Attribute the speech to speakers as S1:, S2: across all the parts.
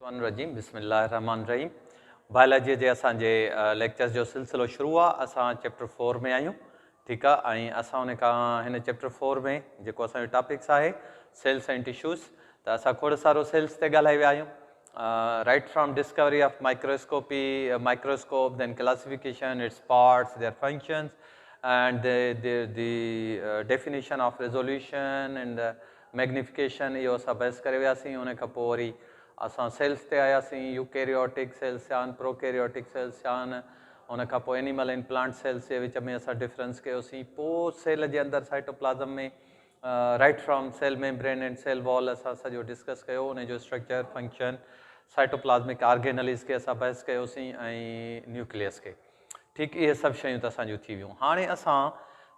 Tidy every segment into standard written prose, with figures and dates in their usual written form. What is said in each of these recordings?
S1: रजीम बिस्मिल्लाहिर्रहमानिर्रहीम बायोलॉजी जे असांजे लेक्चर्स जो सिलसिलो शुरू आहे। असां चैप्टर 4 में आहियूं, ठीकु आहे। ऐं असां उन खां हिन चैप्टर 4 में जेको असांजो टॉपिक्स आहे सेल्स एंड टिश्यूज़, त असां खोड़ सारो सेल्स ते ॻाल्हाए विया आहियूं। Right from discovery of microscope then classification its parts their functions and the definition of resolution and magnification, इहो असां बहस करे वियासीं। उन खां पोइ वरी असां सेल्स ते आयासीं, यूकैरियोटिक सेल्स या प्रोकैरियोटिक सेल्स या उन खां पोइ एनिमल एंड प्लांट सेल्स जे विच में असां डिफरेंस कयोसीं। पोइ सेल जे अंदरि साइटोप्लाज़म में right from cell membrane and cell wall असां सॼो डिस्कस कयो, उन जो स्ट्रक्चर फंक्शन, साइटोप्लाज़मिक ऑर्गेनलीज़ खे असां बहस कयोसीं ऐं न्यूक्लियस खे। ठीकु, इहे सभु शयूं त असांजूं थी वियूं। हाणे असां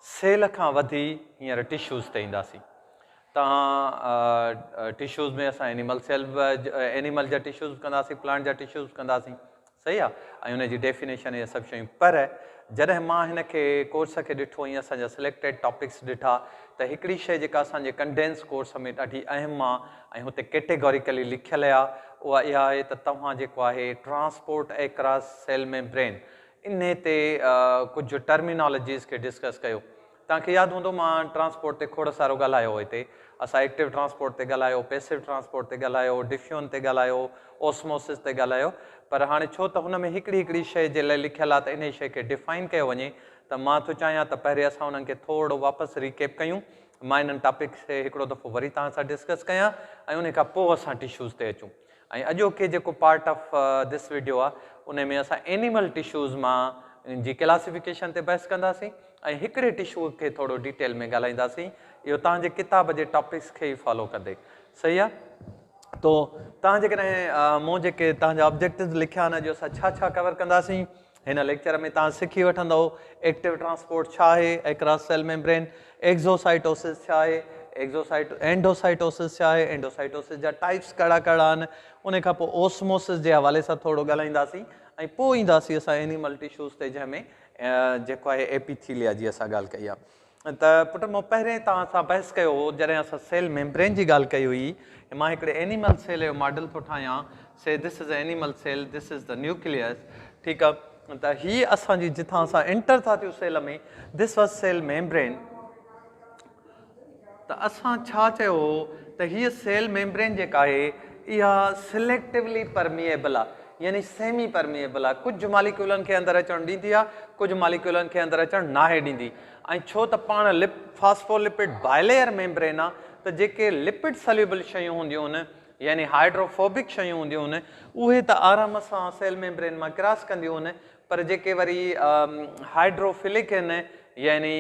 S1: सेल खां वधी हींअर टिश्यूज़ ते ईंदासीं। तव्हां टिश्यूज़ में असां एनिमल जा टिश्यूज़ कंदासीं, प्लांट जा टिश्यूज़ कंदासीं, सही आहे, ऐं उनजी डेफिनेशन इहे सभु शयूं। पर जॾहिं मां हिन खे कोर्स खे ॾिठो ऐं असांजा सिलेक्टेड टॉपिक्स ॾिठा त हिकिड़ी शइ जेका असांजे कंडेंस कोर्स में ॾाढी अहम आहे ऐं हुते कैटेगोरिकली लिखियल आहे, उहा इहा आहे त तव्हां जेको आहे transport across sale membrane in ते कुझु टर्मिनोलॉजीज़ खे डिस्कस कयो। तव्हांखे यादि हूंदो मां ट्रांसपोर्ट ते खोड़ सारो ॻाल्हायो हो। हिते असां एक्टिव ट्रांसपोर्ट ते ॻाल्हायो, पैसिव ट्रांसपोर्ट ते ॻाल्हायो, डिफ्यूजन ते ॻाल्हायो, ऑस्मोसिस ते ॻाल्हायो। पर हाणे छो त हुन में हिकिड़ी शइ जे लाइ लिखियलु आहे त इन शइ खे डिफाइन कयो वञे, त मां थो चाहियां त पहिरीं असां उन्हनि खे थोरो वापसि रिकेप कयूं। मां इन्हनि टॉपिक्स खे हिकिड़ो दफ़ो वरी तव्हां सां डिस्कस कयां ऐं उन खां पोइ असां टिश्यूज़ ते अचूं। ऐं अॼोके जेको पार्ट ऑफ दिस वीडियो आहे उन में असां एनिमल टिश्यूज़ मां जी क्लासिफिकेशन ते बहस कंदासीं ऐं हिकिड़े टिश्यू खे थोरो डिटेल में ॻाल्हाईंदासीं। इहो तव्हांजे किताब जे टॉपिक्स खे ई फॉलो कंदे, सही आहे। तो तव्हां जेकॾहिं मूं जेके तव्हांजा ऑब्जेक्टिव्स लिखिया आहिनि, अॼु असां छा छा कवर कंदासीं हिन लेक्चर में, तव्हां सिखी वठंदव एक्टिव ट्रांसपोर्ट छा आहे एक्रॉस सेल मेम्ब्रेन, एक्ज़ोसाइटोसिस छा आहे, एंडोसाइटोसिस छा आहे, एंडोसाइटोसिस जा टाइप्स कहिड़ा कहिड़ा आहिनि, उन खां पोइ ओस्मोसिस जे हवाले सां थोरो ॻाल्हाईंदासीं ऐं पोइ ईंदासीं असां एनिमल टिश्यूज़ ते, जंहिंमें जेको आहे एपीथीलिया जी असां ॻाल्हि कई आहे। त पुट मां पहिरें तव्हां सां बहस कयो हो जॾहिं असां सेल मेम्ब्रेन जी ॻाल्हि कई हुई। मां हिकिड़े एनिमल सेल जो मॉडल थो ठाहियां, say this is animal cell, this is the nucleus, ठीकु आहे। त हीअ असांजी जिथां असां एंटर था थियूं सेल में, दिस वॉज सेल मेम्ब्रेन। त असां छा चयो हो त हीअ सेल मेम्ब्रेन जेका आहे इहा सिलेक्टिवली परमिएबल आहे, यानी सेमी परमिएबल आहे। कुझु मालिक्यूलनि खे अंदरि अचणु ॾींदी आहे, कुझु मालिक्यूलनि खे अंदरि अचणु नाहे ॾींदी। ऐं छो त पाण फास्फोलिपिड बायलेयर मेम्ब्रेन आहे, त जेके लिपिड सल्यूबल शयूं हूंदियूं आहिनि, यानी हाइड्रोफोबिक शयूं हूंदियूं आहिनि, उहे त आराम सां सेल मेम्ब्रेन मां क्रॉस कंदियूं आहिनि। पर जेके वरी हाइड्रोफिलिक आहिनि, यानी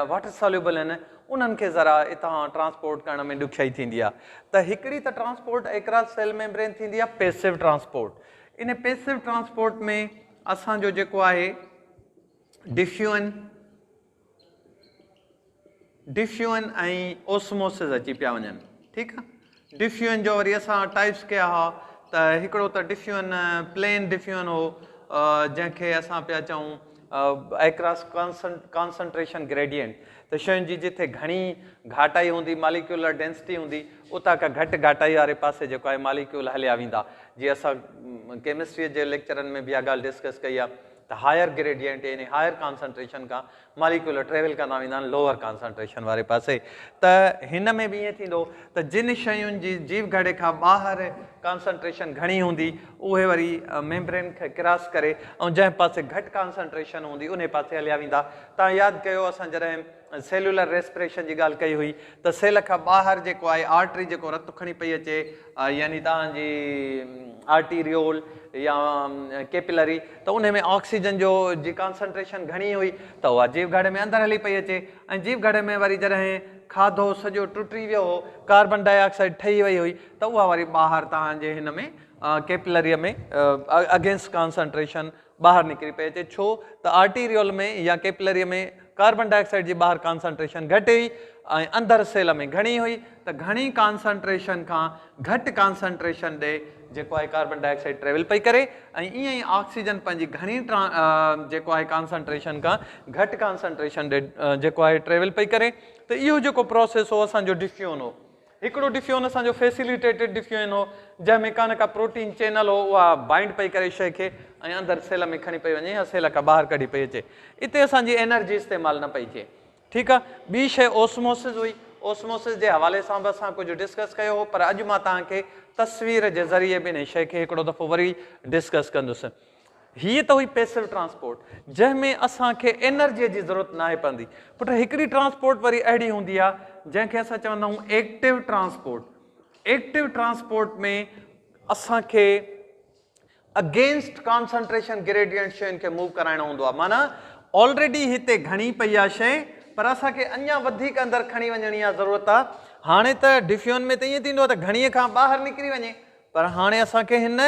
S1: वाटर सल्यूबल आहिनि, उन्हनि खे ज़रा हितां ट्रांसपोर्ट करण में ॾुखियाई थींदी आहे। त हिकिड़ी त ट्रांसपोर्ट एक्रॉस सेल मेम्ब्रेन थींदी आहे passive transport. In passive transport में असांजो जेको आहे डिफ्यूजन ऐं ओस्मोसिस अची पिया वञनि, ठीकु आहे। डिफ्यूजन जो वरी असां टाइप्स कया हुआ, त हिकिड़ो त डिफ्यूजन प्लेन डिफ्यूजन हो, जंहिंखे असां पिया चऊं एक्रॉस कॉन्संट्रेशन ग्रेडियंट, त शयुनि जी जिथे घणी घाटाई हूंदी, मालिक्यूलर डेंसिटी हूंदी, उतां खां घटि घाटाई वारे पासे जेको आहे मालिक्यूल हलिया वेंदा। जीअं असां केमिस्ट्रीअ जे लेक्चरनि में बि इहा ॻाल्हि डिस्कस कई आहे त हायर ग्रेडियंट यानी हायर कॉन्संट्रेशन खां मालिक्यूल ट्रेवल कंदा वेंदा आहिनि लोअर कॉन्संट्रेशन वारे पासे। त हिन में बि ईअं थींदो त जिन शयुनि जी जीव घड़े खां ॿाहिरि कॉन्संट्रेशन घणी हूंदी, उहे वरी मेम्ब्रेन खे क्रॉस करे ऐं जंहिं पासे घटि कॉन्संट्रेशन हूंदी उन पासे हलिया वेंदा। तव्हां यादि कयो असां जॾहिं सेल्युलर रेस्पिरेशन जी ॻाल्हि कई हुई, त सेल खां ॿाहिरि जेको आहे आर्टरी जेको रतु खणी पई अचे, यानी तव्हांजी आर्टीरियोल या कैपिलरी, त उन में ऑक्सीजन जी कॉन्संट्रेशन घणी हुई, त उहा जीव घड़े में अंदरि हली पई अचे। ऐं जीव घड़े में वरी जॾहिं खाधो सॼो टुटी वियो हो, कार्बन डाइऑक्साइड ठही वई हुई, त उहा वरी ॿाहिरि तव्हांजे हिन में कैपिलरीअ में अगेंस्ट कॉन्संट्रेशन ॿाहिरि निकिरी पई अचे। छो त आर्टीरियोल में या कैपिलरीअ में कार्बन डाइऑक्साइड जी ॿाहिरि कॉन्संट्रेशन घटि हुई ऐं अंदरि सेल में घणी हुई, त घणी कॉन्संट्रेशन खां घटि कॉन्संट्रेशन ॾे जेको आहे कार्बन डाइऑक्साइड ट्रेवल पई करे, ऐं ईअं ई ऑक्सीजन पंहिंजी घणी जेको आहे कॉन्संट्रेशन खां घटि कॉन्संट्रेशन ॾे जेको आहे ट्रेवल पई करे। त इहो जेको प्रोसेस हो असांजो डिफ्यूजन हो। हिकिड़ो डिफ्यून असांजो फैसिलिटेटेड डिफ्यून हो जंहिंमें कान का प्रोटीन चैनल हो उहा बाइंड पई करे शइ खे ऐं अंदरि सेल में खणी पई वञे या सेल खां ॿाहिरि कढी पई अचे इते असांजी एनर्जी इस्तेमालु न पई थिए ठीकु आहे ॿी शइ ओस्मोसिस हुई ओस्मोसिस जे हवाले सां बि असां कुझु डिस्कस कयो हो पर अॼु मां तव्हांखे तस्वीर जे ज़रिए बि हिन शइ खे हिकिड़ो दफ़ो वरी डिस्कस कंदुसि हीअ त हुई पैसिव ट्रांसपोर्ट जंहिंमें असांखे एनर्जीअ जी ज़रूरत न आहे पवंदी पुट हिकिड़ी ट्रांसपोर्ट वरी अहिड़ी हूंदी आहे जंहिंखे असां चवंदा आहियूं एक्टिव ट्रांसपोर्ट एक्टिव ट्रांसपोर्ट में असांखे अगेंस्ट कॉन्संट्रेशन ग्रेडियंट शयुनि खे मूव कराइणो हूंदो आहे माना ऑलरेडी हिते घणी पई आहे शइ पर असांखे अञा वधीक अंदरि खणी वञणी आहे ज़रूरत आहे हाणे त डिफ्यून में त ईअं थींदो आहे त घणीअ खां ॿाहिरि निकिरी वञे पर हाणे असांखे हिन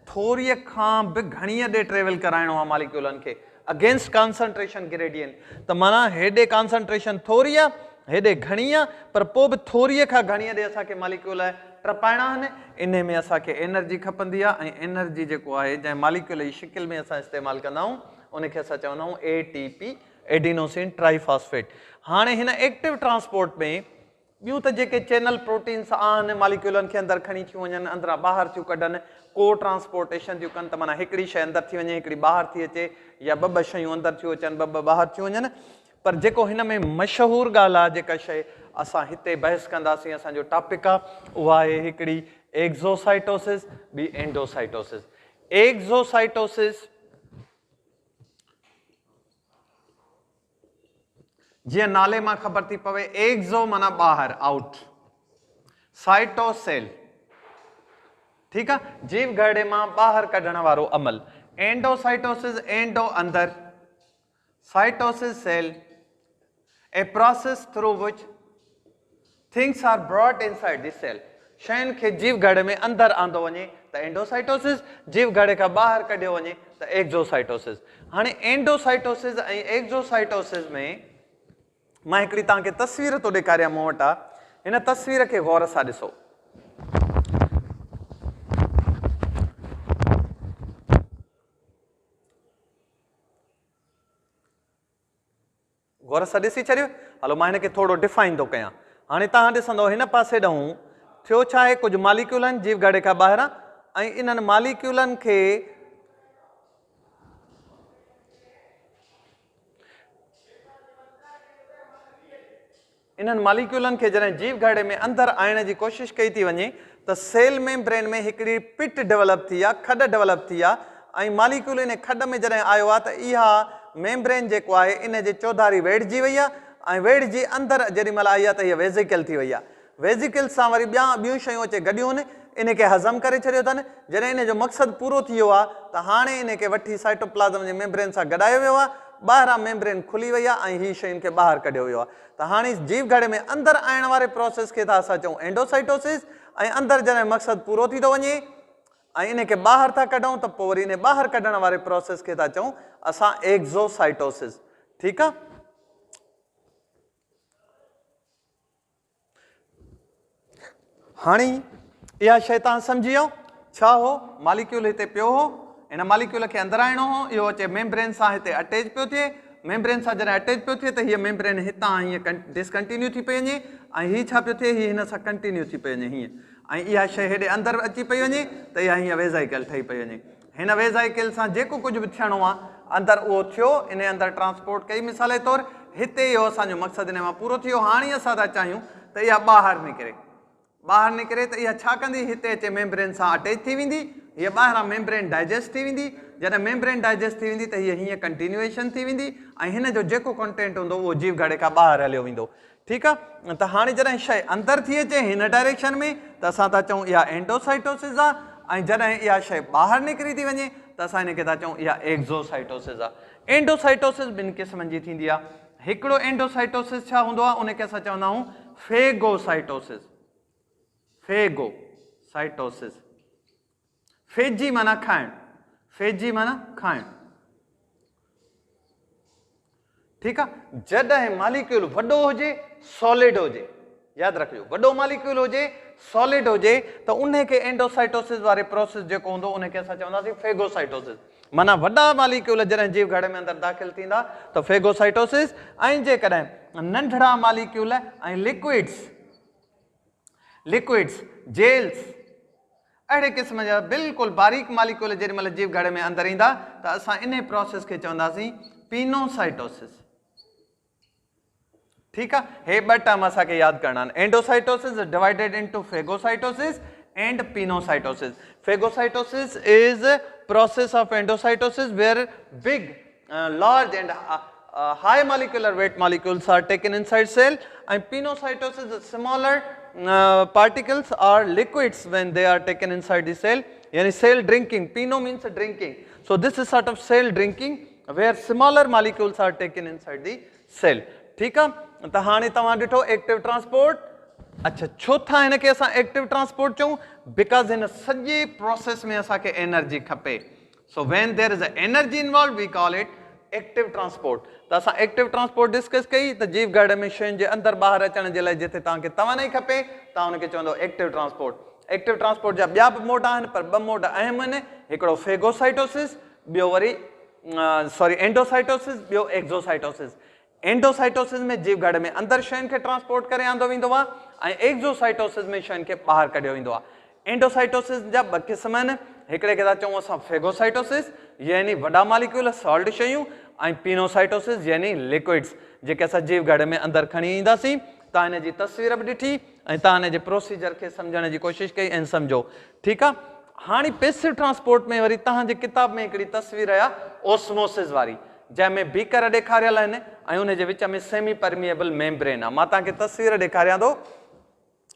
S1: थोरीअ खां बि घणीअ ॾे ट्रेवल कराइणो आहे मालिक्यूलनि खे अगेंस्ट कॉन्संट्रेशन ग्रेडियंट त माना हेॾे कॉन्संट्रेशन थोरी आहे हेॾे घणी आहे पर पोइ बि थोरीअ खां घणीअ ॾे असांखे मालिक्यूल टपाइणा आहिनि इन में असांखे एनर्जी खपंदी आहे ऐं एनर्जी जेको आहे जंहिं मालिक्यूल जी शिकिल में असां इस्तेमालु कंदा आहियूं उनखे असां चवंदा आहियूं ATP एडिनोसिन ट्राइफॉस्फेट हाणे हिन एक्टिव ट्रांसपोर्ट में ॿियूं त जेके चैनल प्रोटीन्स आहिनि मालिक्यूलनि खे अंदरि खणी थियूं वञनि अंदरां ॿाहिरि थियूं कढनि को ट्रांसपोर्टेशन थियूं कनि त माना हिकिड़ी शइ अंदरि थी वञे हिकिड़ी ॿाहिरि थी अचे या ॿ शयूं अंदरि थियूं अचनि ॿ ॿाहिरि थियूं वञनि पर जेको हिन में मशहूरु ॻाल्हि आहे जेका शइ असां हिते बहस कंदासीं असांजो टॉपिक आहे उहा आहे हिकिड़ी एक्ज़ोसाइटोसिस ॿी एंडोसाइटोसिस एक्ज़ोसाइटोसिस जीअं नाले मां ख़बर थी पवे एक्ज़ो माना ॿाहिरि आउट साइटोसेल ठीकु आहे जीव घड़े मां ॿाहिरि कढण वारो अमल एंडोसाइटोसिस एंडो अंदरि cytosis cell a process through which things are brought inside the cell शयुनि खे जीव घड़े में अंदरि आंदो वञे त एंडोसाइटोसिस जीव घड़े खां ॿाहिरि कढियो वञे त एक्ज़ोसाइटोसिस हाणे एंडोसाइटोसिस ऐं एक्ज़ोसाइटोसिस में मां हिकिड़ी तव्हांखे तस्वीर थो ॾेखारियां मूं वटां हिन तस्वीर खे गौर सां ॾिसो गौर सां ॾिसी छॾियो हलो मां हिनखे थोरो डिफाइन थो कयां हाणे तव्हां ॾिसंदव हिन पासे ॾांहुं थियो छा आहे कुझु मालिक्यूल आहिनि जीव घड़े खां ॿाहिरां ऐं इन्हनि मालिक्यूलनि खे जॾहिं जीव घड़े में अंदरि आणण जी कोशिशि कई थी वञे त सेल मेम्ब्रेन में हिकिड़ी पिट डेवलप थी आहे खॾ डेवलप थी आहे ऐं मालिक्यूल इन खॾ में जॾहिं आयो आहे त इहा मेम्ब्रेन जेको आहे इन जे चौधारी वेढ़िजी वई आहे ऐं वेढ़िजी अंदरि जेॾी महिल आई आहे त इहा वेज़िकल थी वई आहे वेज़िकल सां वरी ॿियूं शयूं अचे गॾियूं आहिनि इनखे हज़म करे छॾियो अथनि जॾहिं इन जो मक़सदु पूरो थी वियो आहे त हाणे इनखे वठी साइटोप्लाज़म जे मेम्ब्रेन सां गॾायो वियो आहे ॿाहिरां मेम्ब्रेन खुली वई आहे ऐं हीअ शयुनि खे ॿाहिरि कढियो वियो आहे त हाणे जीव घड़े में अंदरि आणण वारे प्रोसेस खे था असां चऊं एंडोसाइटोसिस ऐं अंदरि जॾहिं मक़सदु पूरो थी थो वञे ऐं इनखे ॿाहिरि था कढूं त पोइ वरी इन ॿाहिरि कढण वारे प्रोसेस खे था चऊं असां एक्ज़ोसाइटोसिस ठीकु आहे हाणे इहा शइ तव्हां सम्झी वियो छा हो मालिक्यूल हिते पियो हो इन मालिक्यूल खे अंदरि आणणो हो इहो अचे मेम्ब्रेन सां हिते अटैच पियो थिए मेम्ब्रेन सां जॾहिं अटैच पियो थिए त हीअ मेम्ब्रेन हितां हीअं डिसकंटिन्यू थी पई वञे ऐं हीअ छा पियो थिए हीअ हिन सां कंटिन्यू थी पई वञे हीअं ऐं इहा शइ हेॾे अंदरि अची पई वञे त इहा हीअं वेज़ाइकल ठही पई वञे हिन वेज़ाइकल सां जेको कुझु बि थियणो आहे अंदरि उहो थियो इन अंदरि ट्रांसपोर्ट कई मिसाल जे तौरु हिते इहो असांजो मक़सदु इन मां पूरो थी वियो हाणे असां था चाहियूं त इहा ॿाहिरि निकिरे त इहा छा कंदी हिते अचे मेम्ब्रेन सां अटैच थी वेंदी हीअ ॿाहिरां मेम्ब्रेन डाइजेस्ट थी वेंदी जॾहिं मेम्ब्रेन डाइजेस्ट थी वेंदी त हीअ हीअं कंटिन्यूएशन थी वेंदी ऐं हिन जो जेको कंटेंट हूंदो उहो जीव घड़े खां ॿाहिरि हलियो वेंदो ठीकु आहे त हाणे जॾहिं शइ अंदरि थी अचे हिन डायरेक्शन में त असां था चऊं इहा एंडोसाइटोसिस आहे ऐं जॾहिं इहा शइ ॿाहिरि निकिरी थी वञे त असां हिनखे था चऊं इहा एक्ज़ोसाइटोसिस आहे एंडोसाइटोसिस ॿिनि क़िस्मनि जी थींदी आहे हिकिड़ो एंडोसाइटोसिस छा हूंदो आहे उनखे असां चवंदा आहियूं फेगोसाइटोसिस फेगोसाइटोसिस फेजी माना खाइण ठीकु आहे जॾहिं मालिक्यूल वॾो हुजे सॉलिड हुजे यादि रखिजो वॾो मालिक्यूल हुजे सॉलिड हुजे त उनखे एंडोसाइटोसिस वारे प्रोसेस जेको हूंदो उनखे असां चवंदासीं फेगोसाइटोसिस माना वॾा मालिक्यूल जॾहिं जीव घड़े में अंदरि दाख़िल थींदा त फेगोसाइटोसिस ऐं जेकॾहिं नंढड़ा मालिक्यूल ऐं लिक्विड्स, जेल्स, अड़े किस्म जा बिल्कुल बारीक मालिक्यूल जेॾीमहिल जीव घड़े में अंदर ईंदा त असां इन प्रोसेस खे चवंदासीं पिनोसाइटोसिस। ठीक है, हे ॿ टर्म असांखे यादि करणा आहिनि। Endocytosis is divided into phagocytosis and pinocytosis. Phagocytosis is process of endocytosis where big, large and high molecular weight molecules are taken inside cell, and pinocytosis is smaller particles or liquids when they are taken inside the cell. Yani cell drinking, pino means drinking. So this is sort of cell drinking where smaller molecules are taken inside the cell. ठीक है, तो हाणे तव्हां ॾिठो active transport. अच्छा, छो था हिन खे असां एक्टिव ट्रांसपोर्ट चऊं? बिकॉज हिन सॼे प्रोसेस में असांखे एनर्जी खपे। So when there is a energy involve we call it active transport. त असां एक्टिव ट्रांसपोर्ट डिस्कस कई त जीव घड़ में शयुनि जे अंदरि ॿाहिरि अचण जे लाइ जिथे तव्हांखे तवण ई खपे तव्हां हुनखे चवंदो एक्टिव ट्रांसपोर्ट। एक्टिव ट्रांसपोर्ट जा ॿिया बि मोड आहिनि पर ॿ मोड अहम आहिनि। हिकिड़ो फेगोसाइटोसिस, ॿियो वरी एंडोसाइटोसिस, ॿियो एक्सोसाइटोसिस। एंडोसाइटोसिस में जीव घड़ में अंदर शयुनि खे ट्रांसपोर्ट करे आंदो वेंदो आहे ऐं एक्सोसाइटोसिस में शयुनि खे ॿाहिरि कढियो वेंदो आहे। एंडोसाइटोसिस जा ॿ क़िस्म आहिनि, हिकिड़े खे था चऊं असां फेगोसाइटोसिस यानी वॾा मालिक्यूल सॉल्ट शयूं, ऐं पिनोसाइटोसिस यानी लिक्विड्स जेके असां जीव घड़ में अंदरि खणी ईंदासीं। तव्हां हिन जी तस्वीर बि ॾिठी ऐं तव्हां हिन जे प्रोसीजर खे सम्झण जी कोशिशि कई ऐं सम्झो। ठीकु आहे, हाणे पैसिव ट्रांसपोर्ट में वरी तव्हांजे किताब में हिकिड़ी तस्वीर आहे ओस्मोसिस वारी, जंहिंमें बीकर ॾेखारियल आहिनि ऐं उन जे विच में सेमी परमिएबल मेम्ब्रेन आहे। मां तव्हांखे तस्वीर ॾेखारियां थो,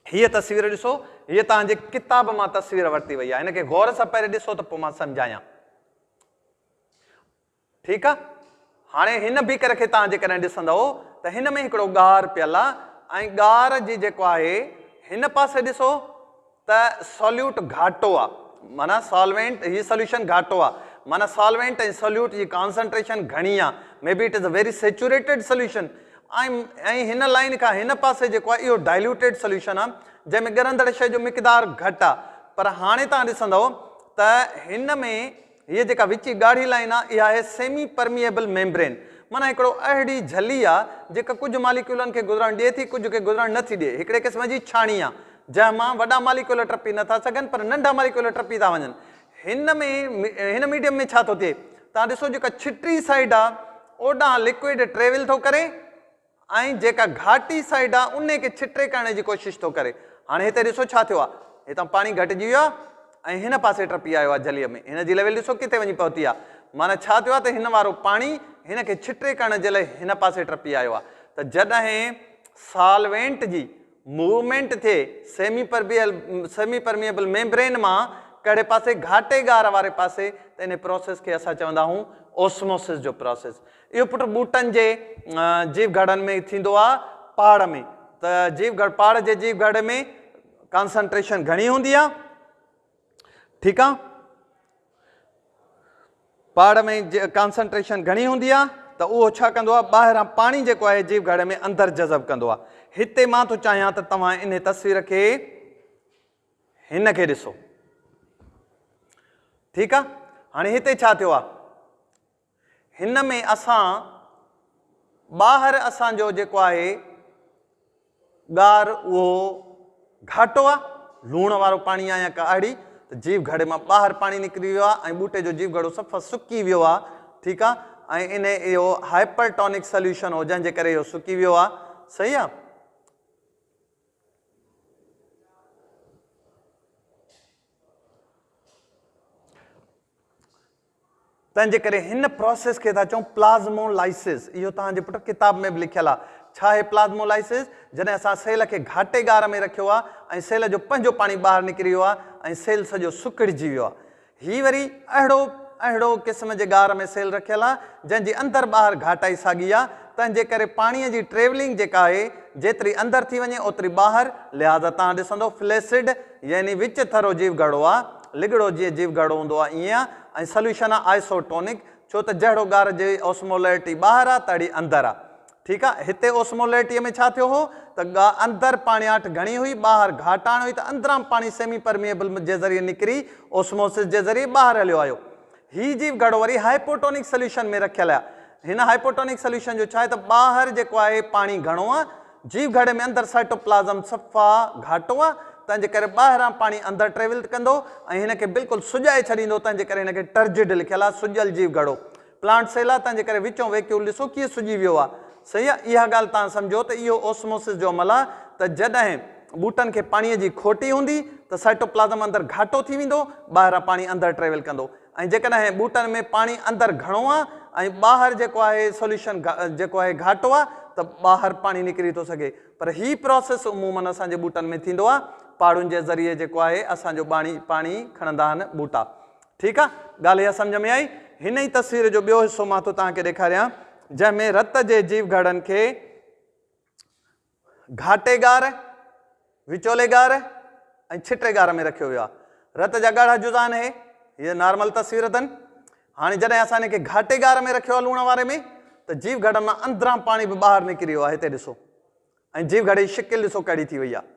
S1: हीअ तस्वीर ॾिसो, हीअ तव्हांजे किताब मां तस्वीर वरिती वई आहे। हिनखे गौर सां पहिरियों ॾिसो त पोइ मां सम्झायां। ठीकु आहे, हाणे हिन बीकर खे तव्हां जेकॾहिं ॾिसंदव त हिन में हिकिड़ो ॻार पियल आहे ऐं ॻार जी जेको आहे हिन पासे ॾिसो त सॉल्यूट घाटो आहे, माना सॉल्वेंट, हीअ सोल्यूशन घाटो आहे, माना सॉल्वेंट ऐं सोल्यूट जी कॉन्संट्रेशन घणी आहे, may be it is a very saturated solution. ऐं हिन लाइन खां हिन पासे जेको आहे इहो डाइल्यूटेड सोल्यूशन आहे जंहिंमें ॻरंदड़ शइ जो मिक़दार घटि आहे। पर हाणे तव्हां ॾिसंदव त हिन में हीअ जेका विची ॻाढ़ी लाइन आहे इहा आहे सेमी परमिएबल मेम्ब्रेन, माना हिकिड़ो अहिड़ी झली आहे जेका कुझु मालिक्यूलनि खे गुज़रण ॾिए थी, कुझु खे गुज़रण नथी ॾिए। हिकिड़े क़िस्म जी छाणी आहे जंहिं मां वॾा मालिक्यूल टपी नथा सघनि पर नंढा मालिक्यूल टपी था वञनि। हिन मीडियम में छा थो थिए, तव्हां ॾिसो जेका छिटी साइड आहे ओॾां लिक्विड ट्रेवल थो करे ऐं जेका घाटी साइड आहे उन खे छिटे करण जी कोशिशि थो करे। हाणे हिते ॾिसो छा थियो आहे, हितां पाणी घटिजी वियो आहे ऐं हिन पासे टपी आयो आहे झलीअ में, हिन जी लेवल ॾिसो किथे वञी पहुती आहे। माना छा थियो आहे त हिन वारो पाणी हिन खे छिटे करण जे लाइ हिन पासे टपी आयो आहे। त जॾहिं सॉल्वेंट जी मूवमेंट थिए सेमी परमिएबल मेम्ब्रेन मां कहिड़े पासे घाटे ॻार वारे पासे, त इन प्रोसेस खे असां चवंदा आहियूं ओस्मोसिस जो प्रोसेस। इहो पुट ॿूटनि जे जीव घड़नि में थींदो आहे पहाड़ में, त पहाड़ जे जीव घड़ में कॉन्संट्रेशन घणी हूंदी आहे। ठीकु आहे, पहाड़ में कॉन्संट्रेशन घणी हूंदी आहे त उहो छा कंदो आहे, ॿाहिरां पाणी जेको आहे जीव घड़ में अंदरि जज़ब कंदो आहे। हिते मां थो चाहियां त तव्हां इन तस्वीर खे हिन खे ॾिसो। ठीकु आहे, हाणे हिते छा थियो आहे, हिन में असां ॿाहिरि असांजो जेको आहे ॻार उहो घाटो आहे, लूण वारो पाणी आहे या काड़ी, त जीव घड़े मां ॿाहिरि पाणी निकिरी वियो आहे ऐं ॿूटे जो जीव घड़ो सफ़ा सुकी वियो आहे। ठीकु आहे, ऐं इन इहो हाइपरटोनिक सोल्यूशन हो जंहिंजे करे इहो सुकी वियो आहे। सही आहे, तंहिंजे करे हिन प्रोसेस खे था चऊं प्लाज़्मोलाइसिस। इहो तव्हांजे पुट किताब में बि लिखियलु आहे। छा आहे प्लाज़्मोलाइसिस? जॾहिं असां सेल खे घाटे ॻार में रखियो आहे ऐं सेल जो पंहिंजो पाणी ॿाहिरि निकिरी वियो आहे ऐं सेल सॼो सुकिड़िजी वियो आहे। हीअ वरी अहिड़ो क़िस्म जे ॻार में सेल रखियलु आहे जंहिंजी अंदरि ॿाहिरि घाटाई साॻी आहे, तंहिंजे करे पाणीअ जी ट्रेवलिंग जेका आहे जेतिरी अंदरि थी वञे ओतिरी ॿाहिरि। लिहाज़ा तव्हां ॾिसंदो फ्लेसिड यानी विच थरो जीव घड़ो आहे, लिगड़ो जीअं जीव घड़ो हूंदो आहे ईअं आहे, ऐं सोल्यूशन आहे आइसोटोनिक, छो त जहिड़ो ॻार जी ओस्मोलैरिटी ॿाहिरि आहे तहिड़ी अंदरि आहे। ठीकु आहे, हिते ओस्मोलैरिटीअ में छा थियो हो त अंदरि पाणियाठ घणी हुई, ॿाहिरि घाटाण हुई, त अंदरां पाणी सेमी परमिएबल जे ज़रिए निकिरी ओस्मोसिस जे ज़रिए ॿाहिरि हलियो आयो। हीउ जीव घड़ो वरी हाइपोटोनिक सोल्यूशन में रखियल आहे। हिन हाइपोटोनिक सोल्यूशन जो छा आहे त ॿाहिरि जेको आहे पाणी घणो आहे, जीव घड़े में अंदरि साइटोप्लाज़म सफ़ा घाटो आहे, तंहिंजे करे ॿाहिरां पाणी अंदरि ट्रेवल कंदो ऐं हिनखे बिल्कुलु सुॼाए छॾींदो, तंहिंजे करे हिनखे टर्जिड लिखियलु आहे, सुॼियल जीव घड़ो। प्लांट सेल आहे, तंहिंजे करे विचों वैक्यूल ॾिसो कीअं सुॼी वियो आहे। सही आहे, इहा ॻाल्हि तव्हां सम्झो त इहो ओस्मोसिस जो अमल आहे त जॾहिं ॿूटनि खे पाणीअ जी खोटी हूंदी त साइटोप्लाज़म अंदरि घाटो थी वेंदो, ॿाहिरां पाणी अंदरि ट्रेवल कंदो। ऐं जेकॾहिं ॿूटनि में पाणी अंदरि घणो आहे ऐं ॿाहिरि जेको आहे सोल्यूशन जेको आहे घाटो आहे त ॿाहिरि पाणी निकिरी थो सघे। पर हीअ प्रोसेस उमूमन असांजे ॿूटनि में थींदो आहे, पाड़ुनि जे ज़रिए जेको आहे असांजो पाणी खणंदा आहिनि ॿूटा। ठीकु आहे, ॻाल्हि इहा सम्झ में आई। हिन ई तस्वीर जो ॿियो हिसो मां थो तव्हांखे ॾेखारियां, जंहिंमें रत जे जीव घड़नि खे घाटे गार, विचोले गार ऐं छिटे गार में रखियो वियो आहे। रत जा ॻाढ़ा जुज़ा आहिनि, हीअ नॉर्मल तस्वीर अथनि। हाणे जॾहिं असां हिनखे घाटे गार में रखियो आहे लूण वारे में, त जीव घड़नि मां अंदरां पाणी बि ॿाहिरि निकिरी वियो आहे। हिते ॾिसो, ऐं जीव घड़े जी शिकिल ॾिसो कहिड़ी थी वई आहे।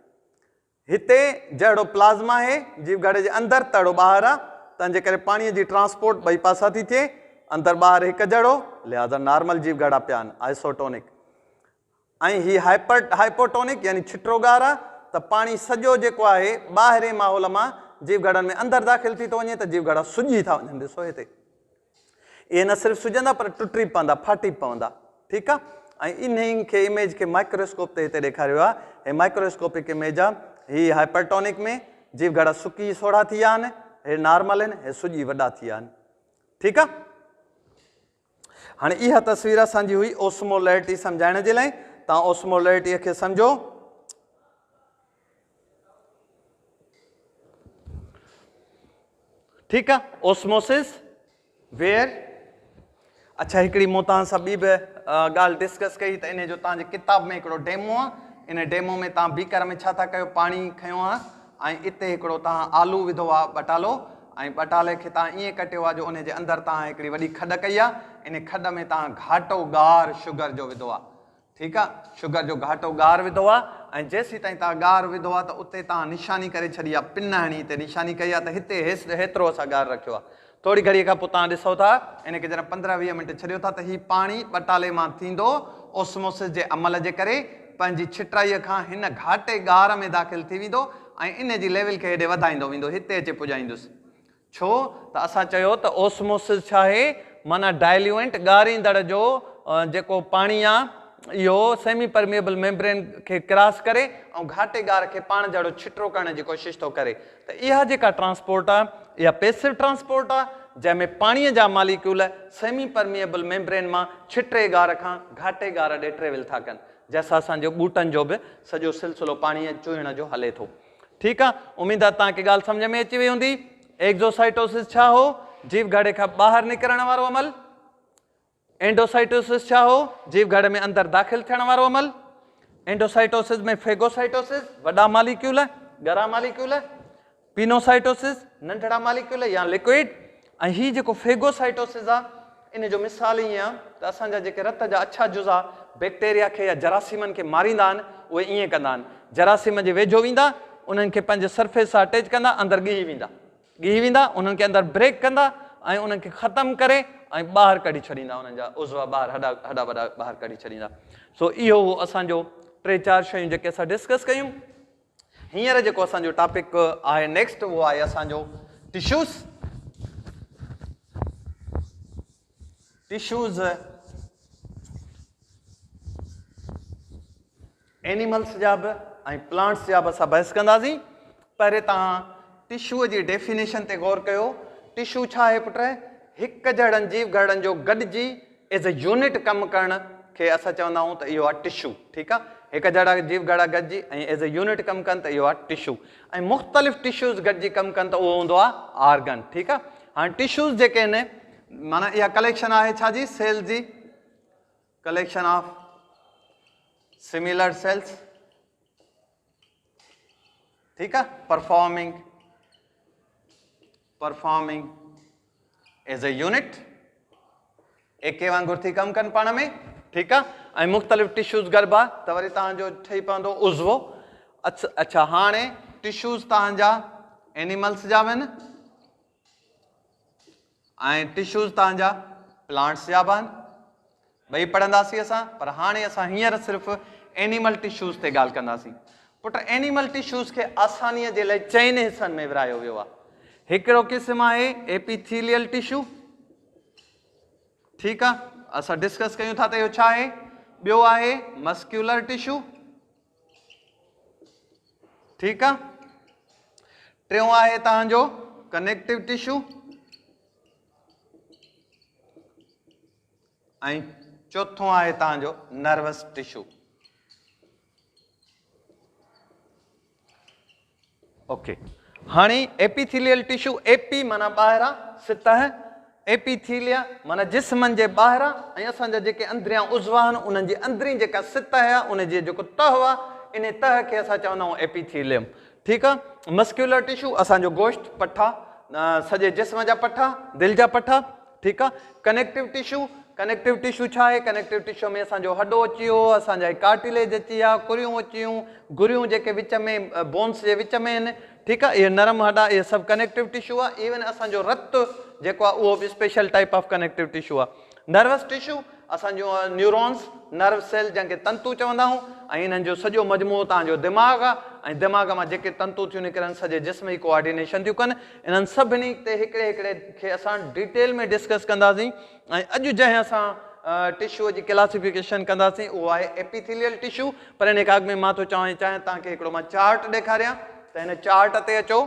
S1: हिते जहिड़ो प्लाज़्मा आहे जीव घड़े जे अंदरि तहिड़ो ॿाहिरि आहे, तंहिंजे करे पाणीअ जी ट्रांसपोर्ट ॿई पासा थी थिए, अंदरि ॿाहिरि हिकु जहिड़ो, लिहाज़ा नॉर्मल जीव घड़ा पिया आहिनि, आइसोटोनिक। ऐं हीअ हाइपोटोनिक यानी छिटरो गार आहे, त पाणी सॼो जेको आहे ॿाहिरि माहौल मां जीव घड़नि में अंदरि दाख़िल थी थो वञे, त जीव घड़ा सुॼी था वञनि। ॾिसो हिते इहे न सिर्फ़ु सुॼंदा पर टुटी पवंदा, फाटी पवंदा। ठीकु आहे, ऐं इन खे इमेज खे माइक्रोस्कोप ते हिते ॾेखारियो आहे। हे माइक्रोस्कोपिक इमेज आहे। हीअ हाइपरटोनिक में जीव घड़ा सुकी सोढ़ा थी विया आहिनि, हे नॉर्मल आहिनि, हे सुॼी वॾा थी विया आहिनि। ठीकु आहे, हाणे इहा तस्वीर असांजी हुई ओस्मोलैरिटी सम्झाइण जे लाइ। तव्हां ओस्मोलैरिटीअ खे सम्झो। ठीकु आहे, ओस्मोसिस वेयर। अच्छा, हिकिड़ी मूं तव्हां सां ॿी बि ॻाल्हि डिस्कस कई त इन जो तव्हांजे किताब में हिकिड़ो डेमो आहे। इन डेमो में तव्हां बीकर में छा था कयो, पाणी खयो आहे ऐं इते हिकिड़ो तव्हां आलू विधो आहे, बटालो, ऐं बटाले खे तव्हां ईअं कटियो आहे जो उन जे अंदरि तव्हां हिकिड़ी वॾी खॾ कई आहे। इन खॾ में तव्हां घाटो गार शुगर जो विधो आहे। ठीकु आहे, शुगर जो घाटो गार विधो आहे, ऐं जेसीं ताईं तव्हां गार विधो आहे त उते तव्हां निशानी करे छॾी आहे, पिन हणी हिते निशानी कई आहे त हिते हेतिरो असां गार रखियो आहे। थोरी घड़ीअ खां पोइ तव्हां ॾिसो था, इनखे जॾहिं 15-20 मिंट छॾियो था त हीउ पाणी बटाले मां थींदो ओस्मोसिस जे अमल जे करे पंहिंजी छिटाईअ खां हिन घाटे गार में दाख़िल थी वेंदो ऐं इन जी लेवल खे हेॾे वधाईंदो वेंदो, हिते अचे पुॼाईंदुसि। छो त असां चयो त ओस्मोसिस छा आहे, माना डाइल्यूएंट ॻारींदड़ जो जेको पाणी आहे इहो सेमी परमिएबल मेम्ब्रेन खे क्रॉस करे ऐं घाटे गार खे पाण जहिड़ो छिटरो करण जी कोशिशि थो करे। त इहा जेका ट्रांसपोर्ट आहे इहा पैसिव ट्रांसपोर्ट आहे, जंहिंमें पाणीअ जा मालिक्यूल सेमी परमिएबल मेम्ब्रेन मां छिटे गार खां घाटे गार ॾे ट्रेवल था कनि, जंहिंसां असांजो ॿूटनि जो बि सॼो सिलसिलो पाणीअ चुहण जो हले थो। ठीकु आहे, उमेद आहे तव्हांखे ॻाल्हि सम्झ में अची वई हूंदी। एक्ज़ोसाइटोसिस छा हो, जीव घड़े खां ॿाहिरि निकिरण वारो अमल। एंडोसाइटोसिस छा हो, जीव घड़े में अंदरि दाख़िल थियण वारो अमल। एंडोसाइटोसिस में फेगोसाइटोसिस वॾा मालिक्यूल, ॻरा मालिक्यूल। पिनोसाइटोसिस नंढड़ा मालिक्यूल या लिक्विड। ऐं हीउ जेको फेगोसाइटोसिस आहे इन जो मिसाल ईअं आहे त असांजा जेके रत जा अछा जुज़ा बैक्टेरिया खे या जरासीमनि खे मारींदा आहिनि, उहे ईअं कंदा आहिनि, जरासीम जे वेझो वेंदा, उन्हनि खे पंहिंजे सरफेस सां अटैच कंदा, अंदरि ॻीही वेंदा, उन्हनि खे अंदरि ब्रेक कंदा ऐं उन्हनि खे ख़तमु करे ऐं ॿाहिरि कढी छॾींदा, उन्हनि जा उज़वा ॿाहिरि हॾा वॾा ॿाहिरि कढी छॾींदा। सो इहो असांजो 3-4 शयूं जेके असां डिस्कस कयूं। हींअर जेको असांजो टॉपिक आहे नेक्स्ट, उहो आहे असांजो टिश्यूज़। टिश्यूज़ एनिमल्स जा बि ऐं प्लांट्स जा बि असां बहस कंदासीं। पहिरें तव्हां टिश्यूअ जी डेफिनेशन ते गौर कयो। टिश्यू छा आहे पुट, हिकु जहिड़नि जीव घड़नि जो गॾिजी एज़ अ यूनिट कमु करण खे असां चवंदा आहियूं त इहो आहे टिश्यू। ठीकु आहे, हिकु जहिड़ा जीव घड़ा गॾिजी ऐं एज़ अ यूनिट कमु कनि त इहो आहे टिश्यू। ऐं मुख़्तलिफ़ टिश्यूज़ गॾिजी कमु कनि त उहो हूंदो आहे आर्गन। ठीकु आहे, हाणे टिश्यूज़ जेके आहिनि माना इहा कलेक्शन आहे छाजी, सेल जी, कलेक्शन ऑफ सिमिलर सेल्स। ठीकु आहे, परफॉर्मिंग एज अ यूनिट, एके वांगुरु थी कमु कनि पाण में। ठीकु आहे, ऐं मुख़्तलिफ़ टिश्यूज़ गॾिबा त वरी तव्हांजो ठही पवंदो उज़वो। अच्छा, हाणे टिश्यूज़ तव्हांजा एनिमल्स जा बि आहिनि ऐं टिश्यूज़ तव्हांजा प्लांट्स जा बि आहिनि, ॿई पढ़ंदासीं असां। पर हाणे असां हींअर सिर्फ़ु एनिमल टिश्यूज़ ते ॻाल्हि कंदासीं। पुट एनिमल टिश्यूज़ खे आसानीअ जे लाइ 4 हिस्सनि में विरायो वियो आहे। हिकिड़ो क़िस्म आहे एपिथेलियल टिश्यू, ठीकु आहे, असां डिस्कस कयूं था त इहो छा आहे। ॿियो आहे मस्क्यूलर टिश्यू, ठीकु आहे। टियों आहे तव्हांजो कनेक्टिव टिश्यू ऐं चौथों आहे तव्हांजो नर्वस टिश्यू। ओके, हाणे एपिथेलियल टिश्यू, एपी माना ॿाहिरां, सतह, एपिथेलिया माना जिस्मनि जे ॿाहिरां, ऐं असांजा जेके अंदरियां उज़वा आहिनि उन्हनि जी अंदरी जेका सतह आहे उन जे जेको तह आहे, इन तह खे असां चवंदा आहियूं एपिथेलियम, ठीकु आहे। मस्क्यूलर टिश्यू असांजो गोश्त, पठा, सॼे जिस्म जा पठा, दिलि जा पठा, ठीकु आहे। कनेक्टिव टिश्यू, कनेक्टिव टिश्यू छा आहे। कनेक्टिव टिश्यू में असांजो हॾो अची वियो, असांजा कार्टिलेज अची विया, कुरियूं अची वियूं, गुरियूं जेके विच में बोन्स जे विच में आहिनि, ठीकु आहे, इहे नरम हॾा, इहे सभु कनेक्टिव टिश्यू आहे। इवन असांजो रतु जेको आहे उहो बि special type of connective tissue आहे। नर्वस टिश्यू असांजो न्यूरॉन्स, नर्व सेल जंहिंखे तंतु चवंदा आहियूं, ऐं इन्हनि जो सॼो मजमूओ तव्हांजो दिमाग़ आहे, ऐं दिमाग़ मां जेके तंतु थियूं निकिरनि सॼे जिस्म जी कोऑर्डिनेशन थियूं कनि। इन्हनि सभिनी ते हिकिड़े हिकिड़े खे असां डिटेल में डिस्कस कंदासीं। ऐं अॼु जंहिं असां टिश्यूअ जी क्लासिफिकेशन कंदासीं उहो आहे एपिथेलियल टिश्यू। पर इन खां अॻु में मां थो चाहियां तव्हांखे हिकिड़ो मां चार्ट ॾेखारियां, त हिन चार्ट ते अचो।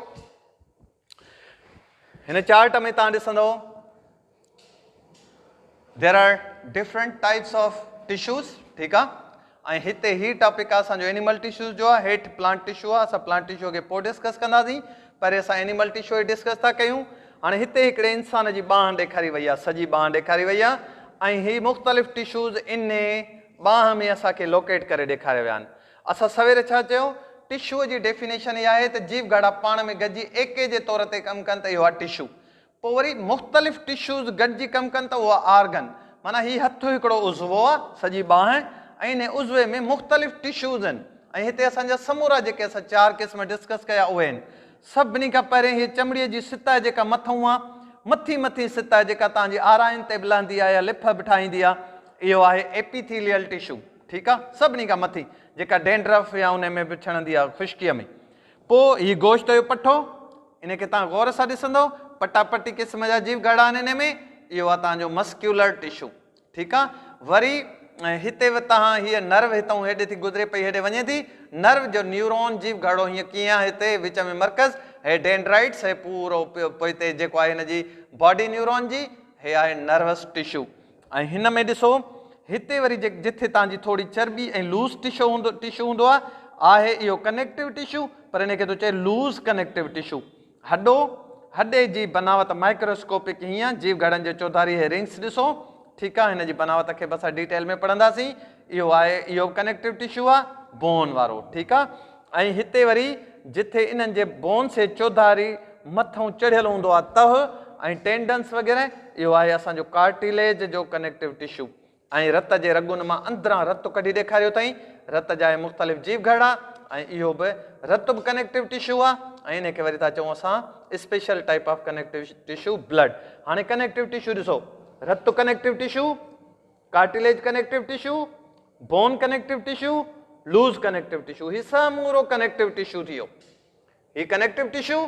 S1: हिन चार्ट में तव्हां ॾिसंदव there are different types of tissues, ठीकु आहे। ऐं हिते ही टॉपिक आहे असांजो एनिमल टिश्यूज़ जो आहे, हेठि प्लांट टिश्यू आहे, असां प्लांट टिश्यू खे पोइ डिस्कस कंदासीं, पर असां एनिमल टिश्यू जी डिस्कस था कयूं। हाणे हिते हिकिड़े इंसान जी बांह ॾेखारी वई आहे, सॼी बांह ॾेखारी वई आहे, ऐं ही मुख़्तलिफ़ टिश्यूज़ इन बांह में असांखे लोकेट करे ॾेखारिया विया आहिनि। असां सवेरे छा चयो, टिश्यूअ जी डेफिनेशन इहा आहे त जीव घड़ा पाण में गॾिजी एके जे तौर ते कमु कनि त इहो आहे टिश्यू। पोइ वरी मुख़्तलिफ़ टिश्यूज़ गॾिजी कमु कनि त उहा आर्गन, माना हीउ हथु हिकिड़ो उज़वो आहे, सॼी बांह, ऐं इन उज़वे में मुख़्तलिफ़ टिश्यूज़ आहिनि। ऐं हिते असांजा समूरा जेके असां 4 क़िस्म डिस्कस कया उहे आहिनि। सभिनी खां पहिरियों हीअ चमड़ीअ जी सितह जेका मथां आहे, मथी सितह जेका तव्हांजी आराइन ते बि लहंदी आहे या लिफ बि ठाहींदी आहे, इहो आहे एपिथेलियल टिश्यू, ठीकु आहे। सभिनी खां मथी जेका डेंड्रफ या उन में बि छणंदी आहे खुश्कीअ में। पोइ हीउ गोश्त जो पठो, इनखे तव्हां गौर सां ॾिसंदव, पटापटी क़िस्म जा जीव घड़ा आहिनि हिन में, इहो आहे तव्हांजो मस्क्यूलर टिश्यू, ठीकु आहे। वरी हिते बि तव्हां हीअ नर्व हितां हेॾे थी गुज़रे पई, हेॾे वञे थी, नर्व जो न्यूरॉन जीव घड़ो हीअं कीअं आहे, हिते विच में मर्कज़, हे डेंड्राइट्स, हे पूरो पोइ हिते जेको आहे हिनजी बॉडी न्यूरॉन जी, हे आहे नर्वस टिश्यू। ऐं हिन में ॾिसो हिते वरी जिथे तव्हांजी थोरी चर्बी ऐं लूज़ टिश्यू हूंदो आहे इहो कनेक्टिव टिश्यू, पर हिनखे थो चए लूज़ कनेक्टिव टिश्यू। हॾे जी बनावट माइक्रोस्कोपिक हीअं, जीव घड़नि जे चौधारी हे रिंग्स ॾिसो, ठीकु आहे, हिन जी बनावट खे बि असां डिटेल में पढ़ंदासीं। इहो आहे, इहो कनेक्टिव टिश्यू आहे, बोन वारो, ठीकु आहे। ऐं हिते वरी जिथे इन्हनि जे बोन्स जे चौधारी मथां चढ़ियल हूंदो आहे तह ऐं टेंडन्स वग़ैरह, इहो आहे असांजो कार्टिलेज जो कनेक्टिव टिश्यू। ऐं रत जे रगुनि मां अंदरां रतु कढी ॾेखारियो अथई, रत जा मुख़्तलिफ़ जीव घड़ा, ऐं इहो बि रतु बि कनेक्टिव टिश्यू आहे। ऐं इनखे वरी था चऊं असां special type of connective tissue blood. हाणे कनेक्टिव टिश्यू ॾिसो, रतु connective tissue, cartilage connective tissue, bone connective tissue, loose connective tissue, ही समूरो कनेक्टिव टिश्यू थी वियो। ही कनेक्टिव टिश्यू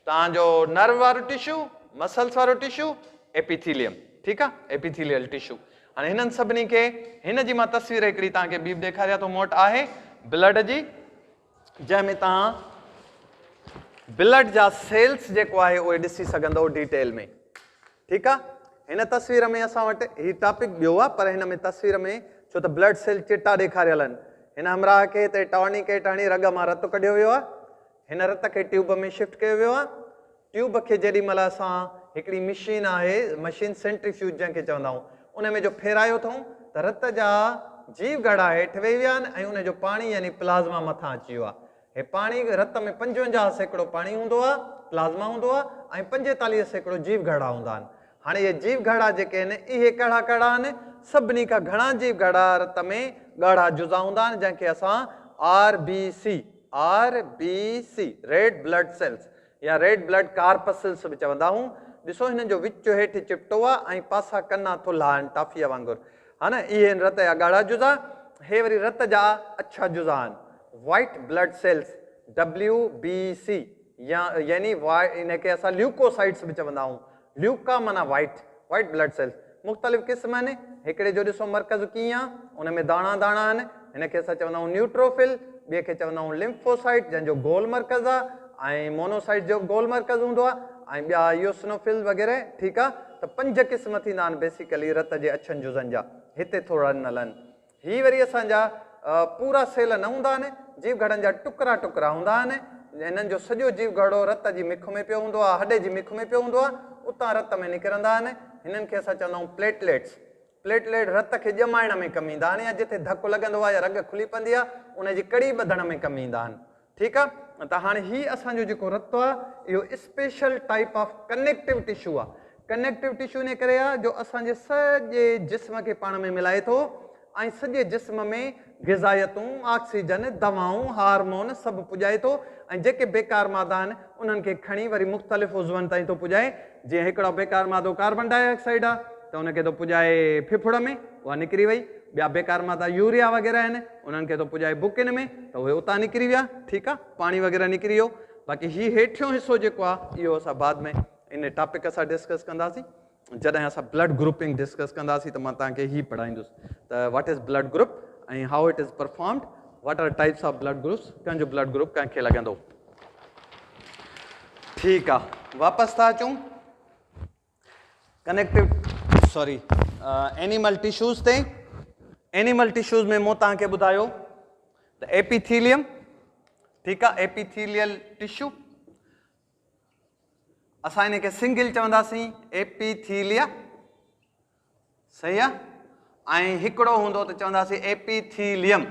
S1: तव्हांजो नर्व वारो टिश्यू, मसल्स वारो टिश्यू, एपिथेलियम, ठीकु आहे, एपिथेलियल टिश्यू। हाणे हिननि सभिनी खे, हिन जी मां तस्वीर हिकिड़ी तव्हांखे ॿी बि ॾेखारियां थो, मूं वटि आहे ब्लड जी, जंहिंमें तव्हां ब्लड जा सेल्स जेको आहे उहे ॾिसी सघंदव डिटेल में, ठीकु आहे। हिन तस्वीर में असां वटि हीउ टॉपिक ॿियो आहे, पर हिन में तस्वीर में छो त ब्लड सेल चिटा ॾेखारियल आहिनि। हिन हमराह खे हिते टॉर्निकेट हणी रग मां रतु कढियो वियो आहे, हिन रत खे ट्यूब में शिफ्ट कयो वियो आहे। ट्यूब खे जेॾी महिल असां हिकिड़ी मशीन आहे, मशीन सेंट्रीफ्यूज जंहिंखे चवंदा आहियूं, उन में जो फेरायो अथऊं त रत जा जीव घड़ा हेठि वेही विया आहिनि ऐं उनजो पाणी यानी प्लाज़्मा मथां अची वियो आहे। हे पाणी रत में 55% पाणी हूंदो आहे, प्लाज़्मा हूंदो आहे, ऐं 45% जीव घड़ा हूंदा आहिनि। हाणे इहे जीव घड़ा जेके आहिनि इहे कहिड़ा कहिड़ा आहिनि, सभिनी खां घणा जीव घड़ा रत में ॻाढ़ा जुज़ा हूंदा आहिनि, जंहिंखे असां RBC रेड ब्लड सेल्स या रेड ब्लड कार्पसल्स बि चवंदा आहियूं। ॾिसो हिननि जो विच हेठि चिपटो आहे ऐं पासा कना थुल्हा आहिनि टाफीअ वांगुरु, हा न, इहे रत जा ॻाढ़ा जुज़ा, हे वरी रत जा अछा जुज़ा आहिनि। वाइट ब्लड सेल्स WBC यानी इनके असां ल्यूकोसाइट्स भी चवंदा आहियूं। ल्यूका माना वाइट ब्लड सेल्स मुख़्तलिफ़ क़िस्म आहिनि। हिकिड़े जो ॾिसो मर्कज़ कीअं आहे, उन में दाणा दाणा आहिनि, हिनखे असां चवंदा आहियूं न्यूट्रोफिल, ॿिए खे चवंदा आहियूं लिम्फोसाइट जंहिंजो गोल मर्कज़ आहे, ऐं मोनोसाइट जो गोल मर्कज़ हूंदो आहे, ऐं ॿिया यूसिनोफिल वग़ैरह। ठीकु आहे, त 5 क़िस्म थींदा आहिनि बेसिकली रत जे अछनि जुज़नि जा। हिते थोरा नलनि ही वरी असांजा पूरा सेल न हूंदा आहिनि, जीव घड़नि जा टुकड़ा टुकड़ा हूंदा आहिनि। हिननि जो सॼो जीव घड़ो रत जी मिख में पियो हूंदो आहे, हॾे जी मिख में पियो हूंदो आहे, उतां रत में निकिरंदा आहिनि। हिननि खे असां चवंदा आहियूं प्लेटलेट रत खे ॼमाइण में कमु ईंदा आहिनि, या जिथे धकु लॻंदो आहे या रग खुली पवंदी आहे उनजी कड़ी ॿधण में कमु ईंदा आहिनि। ठीकु आहे, त हाणे ही असांजो जेको रत आहे इहो special type of connective tissue आहे। कनेक्टिव टिश्यू इन करे आहे जो असांजे सॼे जिस्म खे पाण में मिलाए थो, ऐं सॼे जिस्म में ग़िज़ायतूं, ऑक्सीजन, दवाऊं, हार्मोन सभु पुॼाए थो, ऐं जेके बेकार मादा आहिनि उन्हनि खे खणी वरी मुख़्तलिफ़ उज़वनि ताईं थो पुॼाए। जीअं हिकिड़ो बेकार मादो कार्बन डाइऑक्साइड आहे त उनखे थो पुॼाए फिफड़ में, उहा निकिरी वई। ॿिया बेकार मादा यूरिया वग़ैरह आहिनि, उन्हनि खे थो पुॼाए बुकिन में, त उहे उतां निकिरी विया। ठीकु आहे, पाणी वग़ैरह निकिरी वियो। बाक़ी ही हेठियों हिसो जेको आहे इहो असां बाद में इन टॉपिक सां डिस्कस कंदासीं। जॾहिं असां ब्लड ग्रुपिंग डिस्कस कंदासीं त मां तव्हांखे ही पढ़ाईंदुसि त व्हाट इज़ ब्लड ग्रुप ऐं how it is performed, what are types of blood groups, कंहिंजो ब्लड ग्रुप कंहिंखे लॻंदो। ठीकु आहे, वापसि था अचूं एनिमल टिश्यूज़ ते। एनिमल टिश्यूज़ में मूं तव्हांखे ॿुधायो त एपिथीलियम, ठीकु आहे, एपिथीलियल टिश्यू असां इनखे सिंगल चवंदासीं एपिथीलिया, सही आहे, ऐं हिकिड़ो हूंदो त चवंदासीं एपिथीलियम।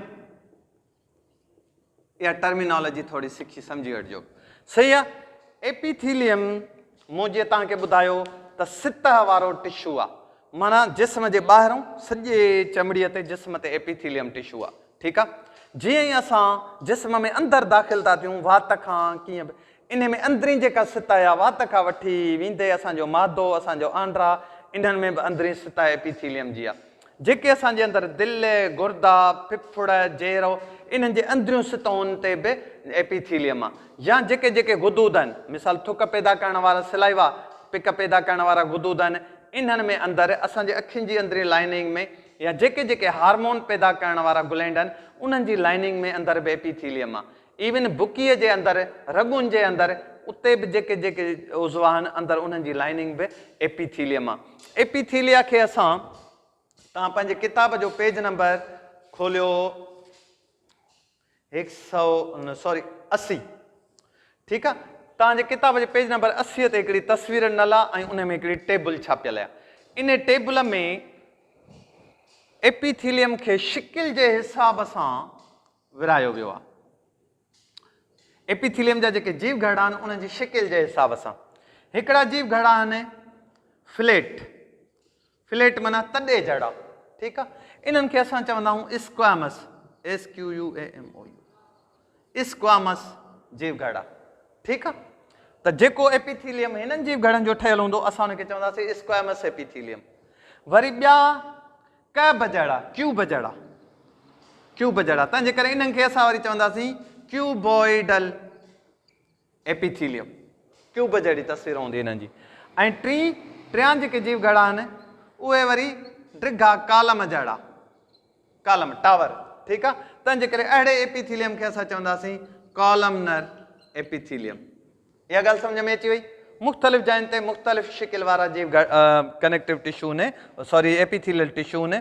S1: इहा टर्मिनोलॉजी थोरी सिखी सम्झी वठिजो, सही आहे। एपिथीलियम मूं जीअं तव्हांखे ॿुधायो त सतह वारो टिश्यू आहे, माना जिस्म जे ॿाहिरों सॼे चमड़ीअ ते जिस्म ते एपिथीलियम टिश्यू आहे। ठीकु आहे, जीअं ई असां जिस्म में अंदरि दाख़िल था थियूं वात खां, कीअं बि इन में अंदरी जेका सतह आहे वात खां वठी वेंदे असांजो मादो, असांजो आंड्रा, इन्हनि में बि अंदरी सतह एपिथीलियम जी आहे। जेके असांजे अंदरि दिलि, गुर्दा, फिफड़, जेरो, इन्हनि जे अंदरियूं सतहुनि ते बि एपिथीलियम आहे। या जेके जेके गुदूद आहिनि, मिसाल थुक पैदा करण वारा सिलाइवा, पिक पैदा करण वारा गुदूद आहिनि, इन्हनि में अंदरि असांजे अखियुनि जी अंदरी लाइनिंग में, या जेके जेके हार्मोन पैदा करण वारा ग्लैंड आहिनि उन्हनि जी लाइनिंग में अंदरि बि एपिथीलियम आहे। इवन बुकीअ जे अंदरि, रगुनि जे अंदरि, उते बि जेके जेके उज़व आहिनि अंदरि उन्हनि जी लाइनिंग बि एपिथीलियम आहे। एपिथीलिया खे असां, तव्हां पंहिंजे किताब जो पेज नंबर खोलियो 80, ठीकु आहे, तव्हांजे किताब जे पेज नंबर 80 ते हिकिड़ी तस्वीर नल आहे ऐं उन में हिकिड़ी टेबल छापियल आहे। इन टेबल में एपिथीलियम खे शिकिल जे हिसाब सां विरायो वियो आहे। एपिथीलियम जा जेके जीव घड़ा आहिनि उन्हनि जी शिकिल जे हिसाब सां। हिकिड़ा जीव घड़ा आहिनि फिलेट माना तॾे जड़ा, ठीकु आहे, इन्हनि खे असां चवंदा आहियूं स्क्वामस, SQUAMOU, स्क्वामस जीव घड़ा। ठीकु आहे, त जेको एपिथीलियम हिननि जीव घड़नि जो ठहियलु हूंदो असां हुनखे चवंदासीं स्क्वामस एपिथीलियम। वरी ॿिया क्यूब जड़ा, तंहिंजे करे इन्हनि खे असां वरी चवंदासीं क्यूबॉइडल एपिथीलियम। क्यूब जहिड़ी तस्वीर हूंदी हिननि जी। ऐं टियां जेके जीव घड़ा आहिनि उहे वरी ड्रिघा कालम जहिड़ा, कालम टावर, ठीकु आहे, तंहिंजे करे अहिड़े एपिथीलियम खे असां चवंदासीं कॉलमनर एपिथीलियम। इहा ॻाल्हि सम्झ में अची वई। मुख़्तलिफ़ जायुनि ते मुख़्तलिफ़ शिकिल वारा जीव कनेक्टिव टिश्यू ने, एपिथीलियल टिश्यू ने।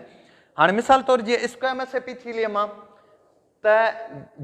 S1: हाणे मिसाल तौर जीअं स्क्वामस एपिथीलियम आहे त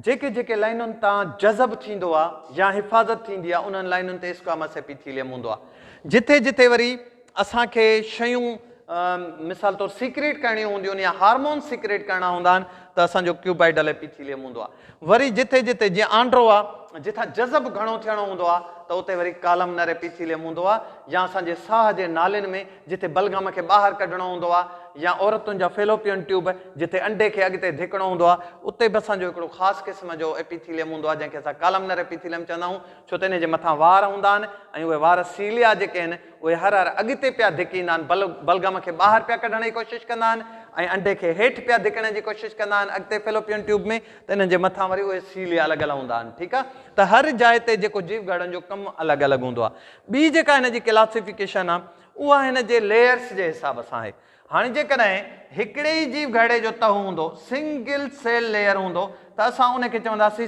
S1: जेके जेके लाइनुनि तां जज़ब थींदो आहे या हिफ़ाज़त थींदी आहे उन्हनि लाइनुनि ते स्क्वामस एपिथीलियम हूंदो आहे। जिथे जिथे वरी असांखे शयूं मिसाल तौर सीक्रेट करणियूं हूंदियूं आहिनि या हार्मोन सीक्रेट करणा हूंदा आहिनि त असांजो क्यूबाइडल एपिथीलियम हूंदो आहे। वरी जिथे जिथे जीअं आंड्रो आहे, जिथां जज़ब घणो थियणो हूंदो आहे त उते वरी कालमनर एपिथीलियम हूंदो आहे। या असांजे साह जे नालियुनि में जिथे बलगम खे ॿाहिरि कढणो हूंदो आहे, या औरतुनि जा फेलोपियन ट्यूब जिथे अंडे खे अॻिते धिकणो हूंदो आहे, उते बि असांजो हिकिड़ो ख़ासि क़िस्म जो एपिथीलियम हूंदो आहे जंहिंखे असां कालमनर एपिथीलियम चवंदा आहियूं। छो त इन जे मथां वार हूंदा आहिनि ऐं उहे वार सीलिया जेके आहिनि उहे हर अॻिते पिया धिकींदा आहिनि, बलगम खे ॿाहिरि पिया कढण जी कोशिशि कंदा आहिनि ऐं अंडे खे हेठि पिया धिकण जी कोशिशि कंदा आहिनि अॻिते फेलोपियन ट्यूब में, त इन्हनि जे मथां वरी उहे सीलिया लॻल हूंदा आहिनि। ठीकु आहे, त हर जाइ ते जेको जीव घड़नि जो कमु अलॻि अलॻि हूंदो आहे। ॿी जेका हिन जी क्लासिफिकेशन आहे उहा हिन जे लेयर्स जे हिसाब सां आहे। हाणे जेकॾहिं हिकिड़े ई जीव घड़े जो तहु हूंदो, सिंगल सेल लेयर हूंदो, त असां उनखे चवंदासीं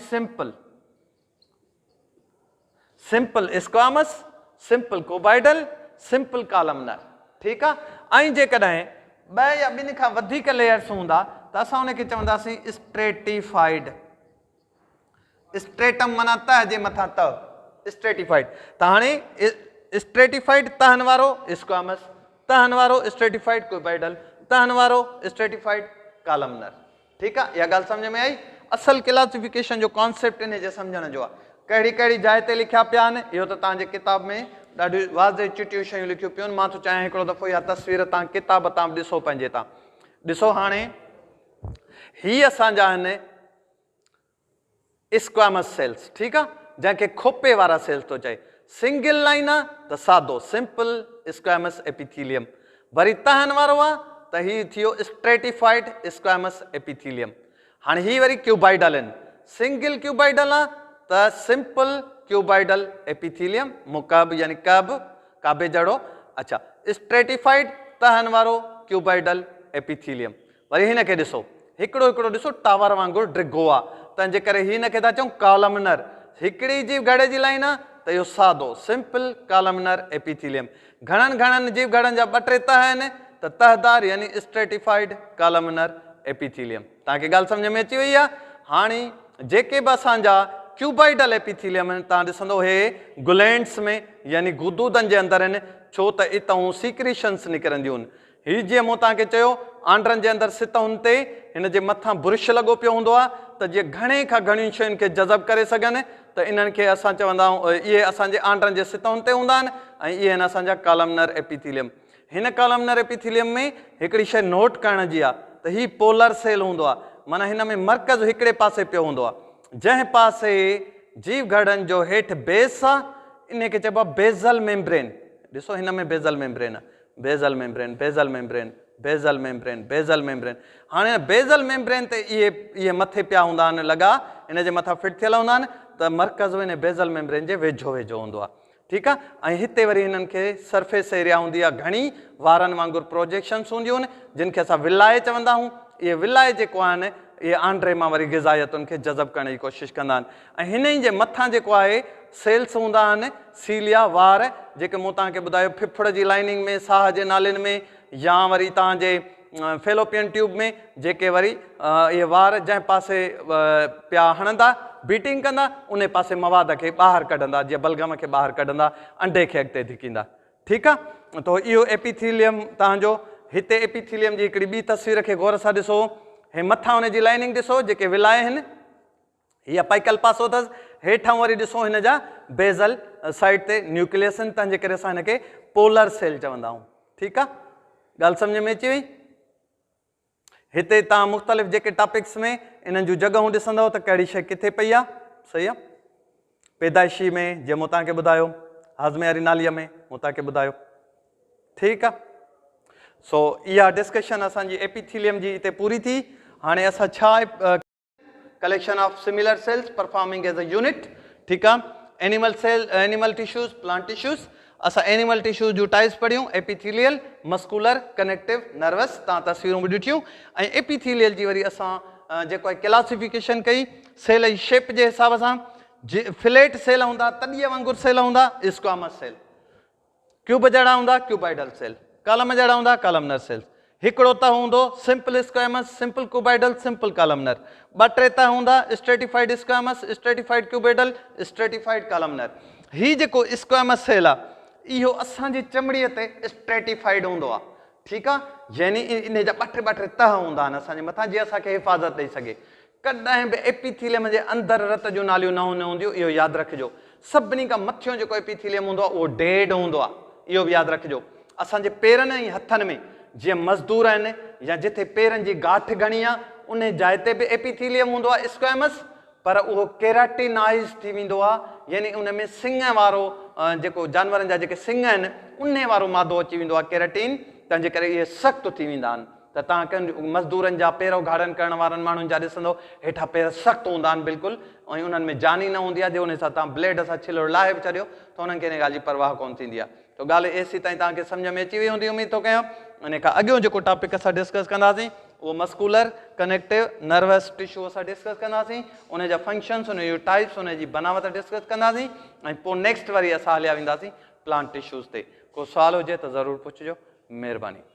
S1: simple squamous, simple cuboidal, simple columnar. ठीकु आहे, ऐं जेकॾहिं ॿ या ॿिनि खां वधीक लेयर्स हूंदा त असां उनखे चवंदासीं स्ट्रेटिफाइड। स्ट्रेटम माना तह जे मथां तह, स्ट्रेटिफाइड। त हाणे स्ट्रेटिफाइड तहनि वारो स्क्वामस, तहनि वारो स्ट्रेटिफाइड कोबाइडल, तहनि वारो स्ट्रेटिफाइड कॉलमनर। ठीकु आहे, इहा ॻाल्हि सम्झ में आई। असल क्लासिफिकेशन जो कॉन्सेप्ट इन जे सम्झण जो आहे। कहिड़ी कहिड़ी जाइ ते लिखिया पिया आहिनि इहो त तव्हांजे किताब में ॾाढियूं वाज़े चिटियूं शयूं लिखियूं पियूं आहिनि। मां थो चाहियां हिकिड़ो दफ़ो इहा तस्वीर तव्हां किताब तां ॾिसो पंहिंजे तां। ॾिसो हाणे हीअ असांजा आहिनि स्क्वामस सेल्स। ठीकु आहे, जंहिंखे खोपे वारा सेल्स थो चए। सिंगल लाइन आहे त सादो सिंपल स्क्वामस एपिथीलियम। वरी तहनि वारो आहे त हीअ थियो स्ट्रेटिफाइड स्क्वामस एपिथीलियम। हाणे हीअ वरी क्यूबाइडल आहिनि। सिंगल क्यूबाइडल आहे त सिंपल क्यूबाइडल एपिथीलियम, मुकाब यानी काबे जड़ो। अच्छा, स्ट्रेटिफाइड तहनि वारो क्यूबाइडल एपिथीलियम। वरी हिन खे ॾिसो, हिकिड़ो हिकिड़ो ॾिसो टावर वांगुरु डिघो आहे, तंहिंजे करे हिन खे था चऊं कॉलमनर। हिकिड़ी जीव घड़े जी लाइन आहे त इहो सादो सिंपल कॉलमनर एपिथीलियम। घणनि जीव घड़नि जा ॿ टे तह आहिनि त तहदार यानी स्ट्रेटिफाइड कॉलमनर एपिथीलियम। तव्हांखे ॻाल्हि सम्झ में अची वई आहे। हाणे जेके बि असांजा क्यूबाइडल एपिथीलियम आहिनि, तव्हां ॾिसंदो हे गुलैंड्स में यानी गुदूदनि जे अंदरि आहिनि, छो त इतां सीक्रेशन्स निकिरंदियूं आहिनि। हीअ जीअं मूं तव्हांखे चयो आंड्रनि जे अंदरि सितहुनि ते हिन जे मथां बुरुश लॻो पियो हूंदो आहे त जीअं घणे खां घणियूं शयुनि खे जज़ब करे सघनि, त इन्हनि खे असां चवंदा आहियूं इहे असांजे आंड्रनि जे सितहुनि ते हूंदा आहिनि ऐं इहे आहिनि असांजा कॉलमनर एपिथीलियम। हिन कॉलमनर एपिथीलियम में हिकिड़ी शइ नोट करण जी आहे त हीअ पोलर सेल हूंदो आहे, माना हिन में मर्कज़ हिकिड़े पासे पियो हूंदो आहे। जंहिं पासे जीव घड़नि जो हेठि बेस आहे इन खे चइबो आहे बेज़ल मेम्ब्रेन। ॾिसो हिन में बेज़ल मेम्ब्रेन आहे, basal membrane, basal membrane, basal membrane, basal membrane. हाणे बेज़ल मेम्ब्रेन ते इहे मथे पिया हूंदा आहिनि लॻा, इन जे मथां फिट थियल हूंदा आहिनि, त मर्कज़ हिन बेज़ल मेम्ब्रेन जे वेझो वेझो हूंदो आहे। ठीकु आहे, ऐं हिते वरी हिननि खे सरफेस एरिया हूंदी आहे घणी, वारनि वांगुरु प्रोजेक्शन्स हूंदियूं आहिनि जिन खे असां विलाए चवंदा आहियूं। इहे विलाए जेको आहिनि इहे आंड्रे मां वरी ग़िज़ायतुनि खे जज़ब करण जी कोशिशि कंदा आहिनि। ऐं हिन ई जे मथां जेको आहे सेल्स हूंदा आहिनि सीलिया वार, जेके मूं तव्हांखे ॿुधायो फिफड़ जी लाइनिंग में, साह जे नालियुनि में, या वरी तव्हांजे फेलोपियन ट्यूब में, जेके वरी इहे वार जंहिं पासे पिया हणंदा बीटिंग कंदा उन पासे मवाद खे ॿाहिरि कढंदा, जीअं बलगम खे ॿाहिरि कढंदा, अंडे खे अॻिते धिकींदा। ठीकु आहे, त इहो एपिथीलियम तव्हांजो। हिते एपिथीलियम जी हिकिड़ी ॿी तस्वीर खे गौर सां ॾिसो। हे मथां हुनजी लाइनिंग ॾिसो जेके विलाए आहिनि, हीअ पाइकल पासो अथसि। हेठां वरी ॾिसो हिन जा बेज़ल साइड ते न्यूक्लियस आहिनि, तंहिंजे करे असां हिनखे पोलर सेल चवंदा आहियूं। ठीकु आहे, ॻाल्हि सम्झ में अची वई। हिते तव्हां मुख़्तलिफ़ जेके टॉपिक्स में इन्हनि जूं जॻहूं ॾिसंदव त कहिड़ी शइ किथे पई आहे। सही आहे, पैदाइशी में जीअं मूं तव्हांखे ॿुधायो, हाज़मे वारी नालीअ में मूं तव्हांखे ॿुधायो। ठीकु आहे, सो इहा डिस्कशन असांजी एपिथीलियम जी हिते पूरी थी। हाणे असां छा collection of similar cells performing as a unit. ठीकु आहे, animal cell, animal tissues, plant tissues. असां एनिमल टिश्यूज़ जूं टाइप्स पढ़ियूं, एपिथीलियल, मस्कुलर, कनेक्टिव, नर्वस, तव्हां तस्वीरूं बि ॾिठियूं। ऐं एपिथीलियल जी वरी असां जेको आहे क्लासिफिकेशन कई सेल जी शेप जे हिसाब सां। फिलेट सेल हूंदा तॾीअ वांगुरु सेल हूंदा स्क्वामस सेल, क्यूब जहिड़ा हूंदा क्यूबाइडल सेल, कॉलम जहिड़ा हूंदा कॉलमनर सेल। हिकिड़ो त हूंदो simple squamous, simple cuboidal, simple columnar. ॿ टे त हूंदा stratified squamous, stratified cuboidal, stratified columnar. हीउ जेको स्क्वामस सेल आहे इहो असांजी चमड़ीअ ते स्ट्रेटिफाइड हूंदो आहे। ठीकु आहे, यानी इन जा ॿ टे तह हूंदा आहिनि असांजे मथां जीअं असांखे हिफ़ाज़त ॾेई सघे। कॾहिं बि एपिथीलियम जे अंदरि रत जूं नालियूं न हूंदियूं, इहो यादि रखिजो। सभिनी खां मथियों जेको एपिथीलियम हूंदो आहे उहो डेड हूंदो आहे, इहो बि यादि रखिजो। असांजे पेरनि ऐं हथनि में जीअं मज़दूर आहिनि या जिथे पेरनि जी गांठ घणी आहे उन जाइ ते बि एपिथीलियम हूंदो आहे स्क्वामस, पर उहो केराटिनाइज़ थी वेंदो आहे, यानी उन में सिंग वारो जेको जानवरनि जा जेके सिंग आहिनि उन वारो मादो अची वेंदो आहे केराटिन, तंहिंजे करे इहे सख़्तु थी वेंदा आहिनि। त तव्हां कंहिं मज़दूरनि जा पेर उघाड़नि करण वारनि माण्हुनि जा ॾिसंदो हेठां पेर सख़्तु हूंदा आहिनि बिल्कुलु ऐं उन्हनि में जानी न हूंदी आहे जे उन सां तव्हां ब्लेड सां छिलो लाहे बि छॾियो त उन्हनि खे इन ॻाल्हि जी परवाह कोन थींदी आहे। त ॻाल्हि एसी ताईं तव्हांखे सम्झ में अची वई हूंदी उमेद थो कयां। इन खां अॻियो जेको टॉपिक असां डिस्कस कंदासीं उहो मस्कुलर कनेक्टिव नर्वस टिश्यू असां डिस्कस कंदासीं, उन जा फंक्शन्स, उन जूं टाइप्स, उन जी बनावट डिस्कस कंदासीं ऐं पोइ नेक्स्ट वरी असां हलिया वेंदासीं प्लांट टिश्यूज़ ते। को सुवाल हुजे त ज़रूरु पुछिजो। महिरबानी।